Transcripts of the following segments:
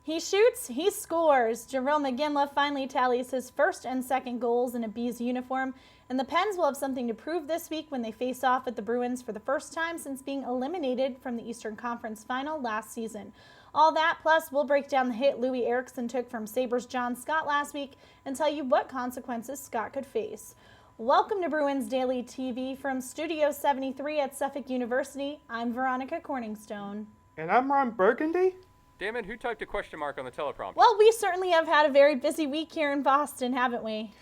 He shoots, he scores. Jerome Iginla finally tallies his first and second goals in a Bees uniform, and the Pens will have something to prove this week when they face off with the Bruins for the first time since being eliminated from the Eastern Conference Final last season. All that, plus we'll break down the hit Louis Eriksson took from Sabres' John Scott last week and tell you what consequences Scott could face. Welcome to Bruins Daily TV from Studio 73 at Suffolk University. I'm Veronica Corningstone. And I'm Ron Burgundy. Damn it, who typed a question mark on the teleprompter? Well, we certainly have had a very busy week here in Boston, haven't we?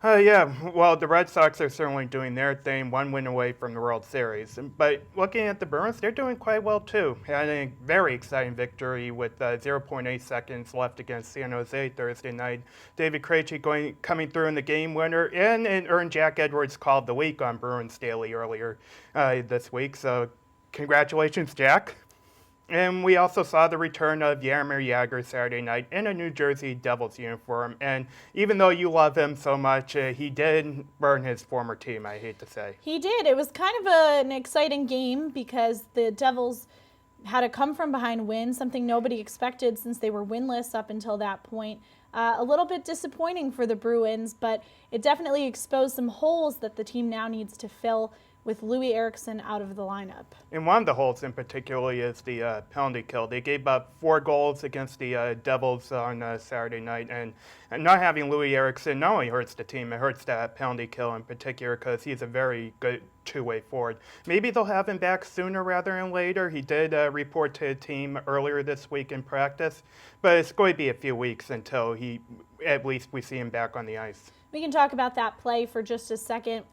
Yeah, well, the Red Sox are certainly doing their thing, one win away from the World Series. But looking at the Bruins, they're doing quite well, too. Had a very exciting victory with 0.8 seconds left against San Jose Thursday night. David Krejci coming through in the game winner, and earned Jack Edwards Call of the Week on Bruins Daily earlier this week. So congratulations, Jack. And we also saw the return of Jaromir Jagr Saturday night in a New Jersey Devils uniform. And even though you love him so much, he did burn his former team, I hate to say. He did. It was kind of an exciting game because the Devils had a come-from-behind win, something nobody expected since they were winless up until that point. A little bit disappointing for the Bruins, but it definitely exposed some holes that the team now needs to fill with Louis Eriksson out of the lineup. And one of the holes in particular is the penalty kill. They gave up 4 goals against the Devils on Saturday night, and not having Louis Eriksson not only hurts the team, it hurts that penalty kill in particular because he's a very good two-way forward. Maybe they'll have him back sooner rather than later. He did report to the team earlier this week in practice, but it's going to be a few weeks until at least we see him back on the ice. We can talk about that play for just a second.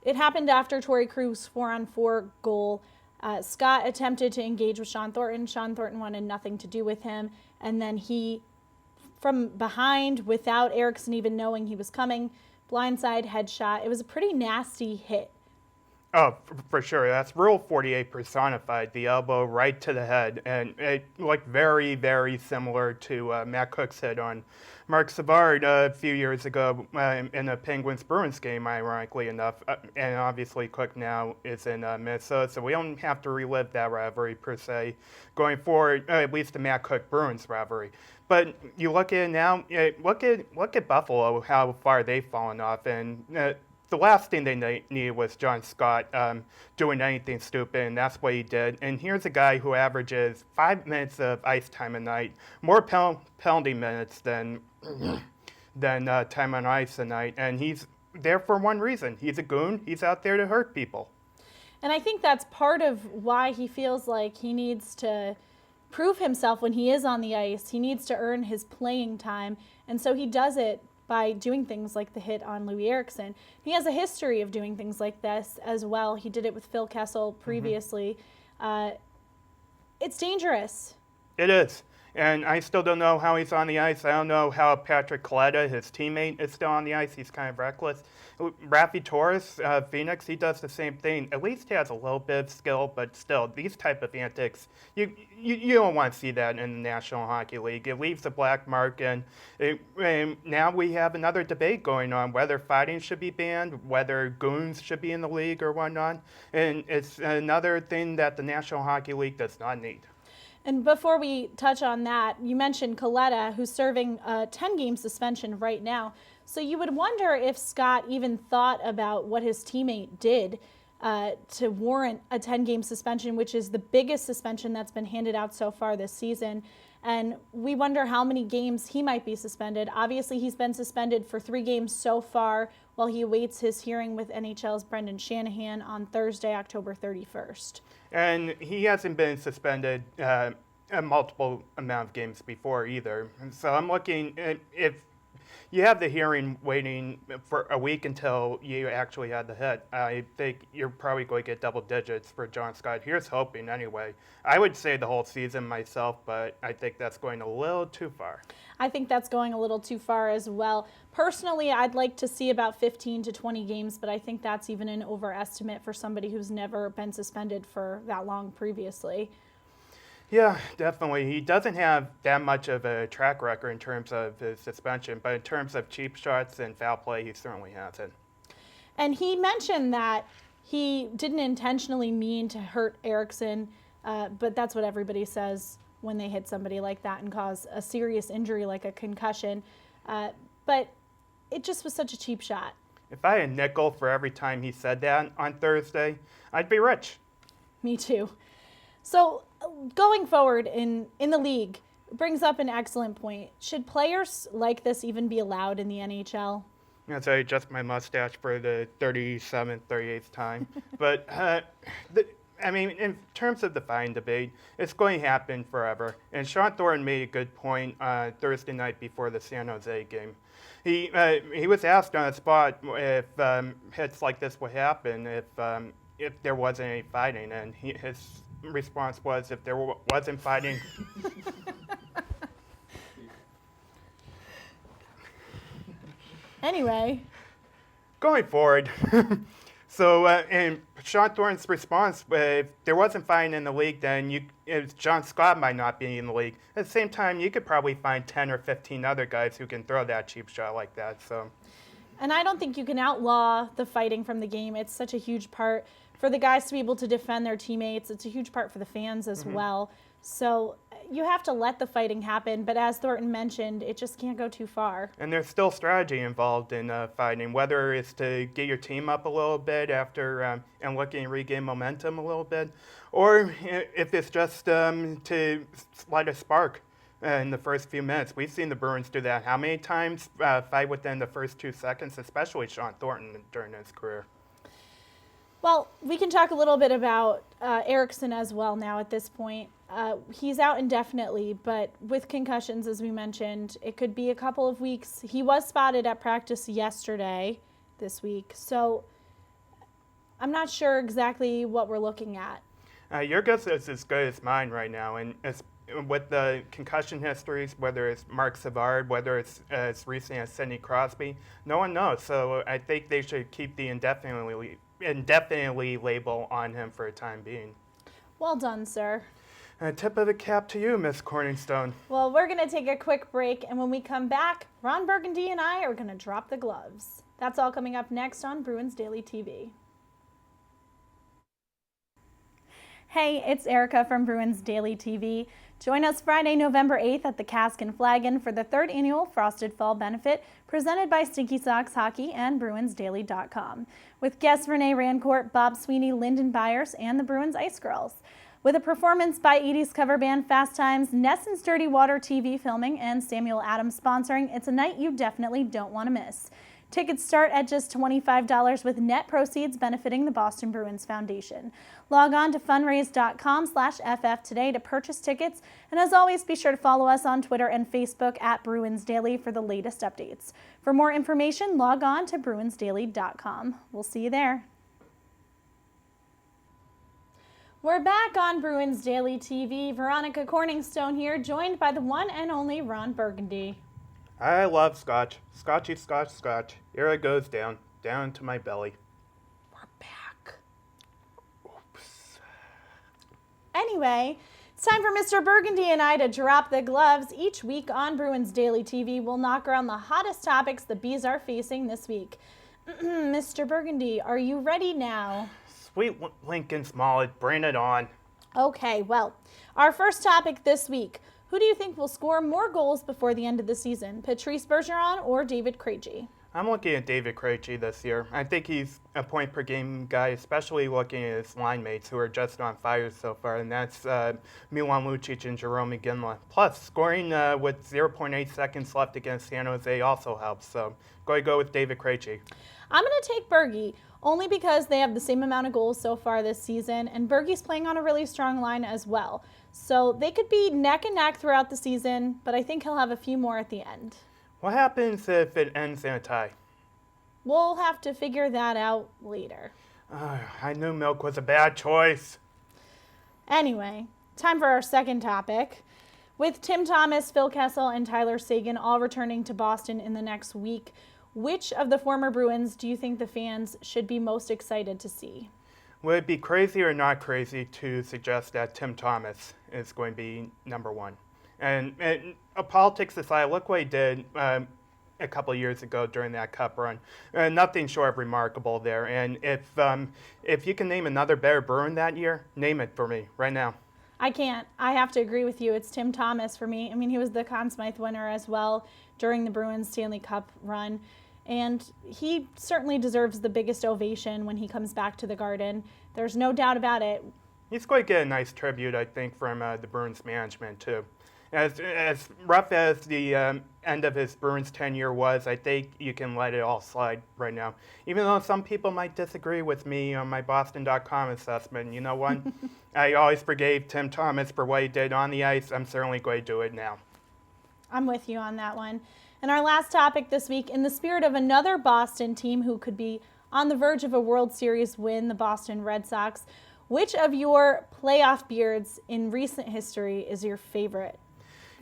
It happened after Torrey Krug's 4-on-4 goal. Scott attempted to engage with Sean Thornton. Sean Thornton wanted nothing to do with him. And then he, from behind, without Eriksson even knowing he was coming, blindside headshot. It was a pretty nasty hit. Oh, for sure. That's Rule 48 personified, the elbow right to the head. And it looked very, very similar to Matt Cook's hit on Mark Savard a few years ago in a Penguins-Bruins game, ironically enough. And obviously Cook now is in Minnesota, so we don't have to relive that rivalry per se going forward, at least the Matt Cook-Bruins rivalry. But you look at it now, look at Buffalo, how far they've fallen off. And the last thing they needed was John Scott doing anything stupid, and that's what he did. And here's a guy who averages 5 minutes of ice time a night, more penalty minutes than time on ice a night, and he's there for one reason. He's a goon. He's out there to hurt people. And I think that's part of why he feels like he needs to prove himself when he is on the ice. He needs to earn his playing time, and so he does it by doing things like the hit on Louis Eriksson. He has a history of doing things like this as well. He did it with Phil Kessel previously. It's dangerous. It is. And I still don't know how he's on the ice. I don't know how Patrick Kaleta, his teammate, is still on the ice. He's kind of reckless. Raffi Torres, Phoenix, he does the same thing. At least he has a little bit of skill, but still, these type of antics, you don't want to see that in the National Hockey League. It leaves a black mark, and now we have another debate going on whether fighting should be banned, whether goons should be in the league or whatnot. And it's another thing that the National Hockey League does not need. And before we touch on that, you mentioned Kaleta, who's serving a 10-game suspension right now. So you would wonder if Scott even thought about what his teammate did to warrant a 10-game suspension, which is the biggest suspension that's been handed out so far this season. And we wonder how many games he might be suspended. Obviously, he's been suspended for 3 games so far while he awaits his hearing with NHL's Brendan Shanahan on Thursday, October 31st. And he hasn't been suspended a multiple amount of games before either. And so I'm looking at if you have the hearing waiting for a week until you actually had the hit. I think you're probably going to get double digits for John Scott. Here's hoping anyway. I would say the whole season myself, but I think that's going a little too far. I think that's going a little too far as well. Personally, I'd like to see about 15 to 20 games, but I think that's even an overestimate for somebody who's never been suspended for that long previously. Yeah, definitely. He doesn't have that much of a track record in terms of his suspension, but in terms of cheap shots and foul play, he certainly has it. And he mentioned that he didn't intentionally mean to hurt Eriksson, but that's what everybody says when they hit somebody like that and cause a serious injury like a concussion. But it just was such a cheap shot. If I had a nickel for every time he said that on Thursday, I'd be rich. Me too. So going forward in the league brings up an excellent point. Should players like this even be allowed in the NHL? That's I adjust my mustache for the 37th, 38th time. But, in terms of the fine debate, it's going to happen forever. And Sean Thornton made a good point Thursday night before the San Jose game. He was asked on the spot if hits like this would happen if there wasn't any fighting, and his response was, if there wasn't fighting. Anyway. Going forward, and Sean Thornton's response, if there wasn't fighting in the league, then John Scott might not be in the league. At the same time, you could probably find 10 or 15 other guys who can throw that cheap shot like that. So. And I don't think you can outlaw the fighting from the game. It's such a huge part for the guys to be able to defend their teammates. It's a huge part for the fans as well. So you have to let the fighting happen, but as Thornton mentioned, it just can't go too far. And there's still strategy involved in fighting, whether it's to get your team up a little bit after and looking to regain momentum a little bit, or if it's just to light a spark in the first few minutes. We've seen the Bruins do that how many times? Fight within the first 2 seconds, especially Sean Thornton during his career. Well, we can talk a little bit about Eriksson as well now at this point. He's out indefinitely, but with concussions, as we mentioned, it could be a couple of weeks. He was spotted at practice yesterday, this week, so I'm not sure exactly what we're looking at. Your guess is as good as mine right now, and with the concussion histories, whether it's Mark Savard, whether it's as recent as Sidney Crosby, no one knows. So I think they should keep the indefinitely label on him for a time being. Well done, sir. A tip of the cap to you, Miss Corningstone. Well, we're going to take a quick break, and when we come back, Ron Burgundy and I are going to drop the gloves. That's all coming up next on Bruins Daily TV. Hey, it's Erika from Bruins Daily TV. Join us Friday, November 8th at the Cask and Flagon for the 3rd annual Frosted Fall Benefit presented by Stinky Socks Hockey and BruinsDaily.com with guests Renee Rancourt, Bob Sweeney, Lyndon Byers, and the Bruins Ice Girls. With a performance by 80s cover band Fast Times, Nesson's Dirty Water TV filming, and Samuel Adams sponsoring, it's a night you definitely don't want to miss. Tickets start at just $25 with net proceeds benefiting the Boston Bruins Foundation. Log on to fundraise.com/FF today to purchase tickets. And as always, be sure to follow us on Twitter and Facebook at Bruins Daily for the latest updates. For more information, log on to BruinsDaily.com. We'll see you there. We're back on Bruins Daily TV. Veronica Corningstone here, joined by the one and only Ron Burgundy. I love scotch. Scotchy, scotch, scotch. Here it goes down to my belly. We're back. Oops. Anyway, it's time for Mr. Burgundy and I to drop the gloves. Each week on Bruins Daily TV, we'll knock around the hottest topics the Bees are facing this week. Mr. Burgundy, are you ready now? Sweet Lincoln Smollett, bring it on. Okay, well, our first topic this week. Who do you think will score more goals before the end of the season, Patrice Bergeron or David Krejci? I'm looking at David Krejci this year. I think he's a point-per-game guy, especially looking at his line mates who are just on fire so far, and that's Milan Lucic and Jerome Iginla. Plus, scoring with 0.8 seconds left against San Jose also helps, so go with David Krejci. I'm going to take Bergie, only because they have the same amount of goals so far this season, and Bergie's playing on a really strong line as well. So they could be neck and neck throughout the season, but I think he'll have a few more at the end. What happens if it ends in a tie? We'll have to figure that out later. I knew milk was a bad choice. Anyway, time for our second topic. With Tim Thomas, Phil Kessel, and Tyler Seguin all returning to Boston in the next week, which of the former Bruins do you think the fans should be most excited to see? Would it be crazy or not crazy to suggest that Tim Thomas is going to be number one? And politics aside, look what he did a couple of years ago during that Cup run. Nothing short of remarkable there. And if you can name another better Bruin that year, name it for me right now. I can't. I have to agree with you. It's Tim Thomas for me. I mean, he was the Conn Smythe winner as well during the Bruins Stanley Cup run. And he certainly deserves the biggest ovation when he comes back to the Garden. There's no doubt about it. He's going to get a nice tribute, I think, from the Bruins management, too. As rough as the end of his Bruins tenure was, I think you can let it all slide right now. Even though some people might disagree with me on my Boston.com assessment, you know what? I always forgave Tim Thomas for what he did on the ice. I'm certainly going to do it now. I'm with you on that one. And our last topic this week, in the spirit of another Boston team who could be on the verge of a World Series win, the Boston Red Sox, which of your playoff beards in recent history is your favorite?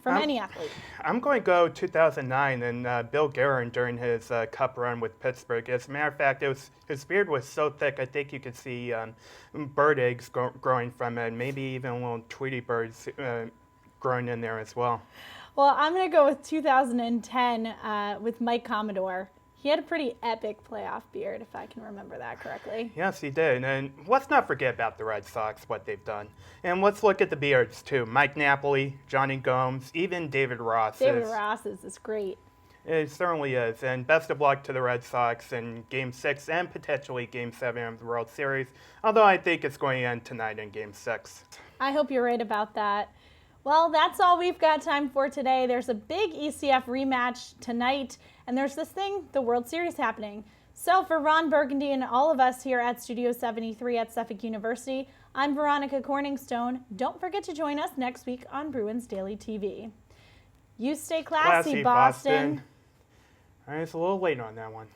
From any athlete. I'm going to go 2009 and Bill Guerin during his cup run with Pittsburgh. As a matter of fact, his beard was so thick, I think you could see bird eggs growing from it, maybe even little Tweety birds growing in there as well. Well, I'm going to go with 2010 with Mike Commodore. He had a pretty epic playoff beard, if I can remember that correctly. Yes, he did. And let's not forget about the Red Sox, what they've done. And let's look at the beards, too. Mike Napoli, Johnny Gomes, even David Ross. David Ross is great. It certainly is. And best of luck to the Red Sox in Game 6 and potentially Game 7 of the World Series, although I think it's going to end tonight in Game 6. I hope you're right about that. Well, that's all we've got time for today. There's a big ECF rematch tonight, and there's this thing, the World Series, happening. So for Ron Burgundy and all of us here at Studio 73 at Suffolk University, I'm Veronica Corningstone. Don't forget to join us next week on Bruins Daily TV. You stay classy, Boston. All right, it's a little late on that one.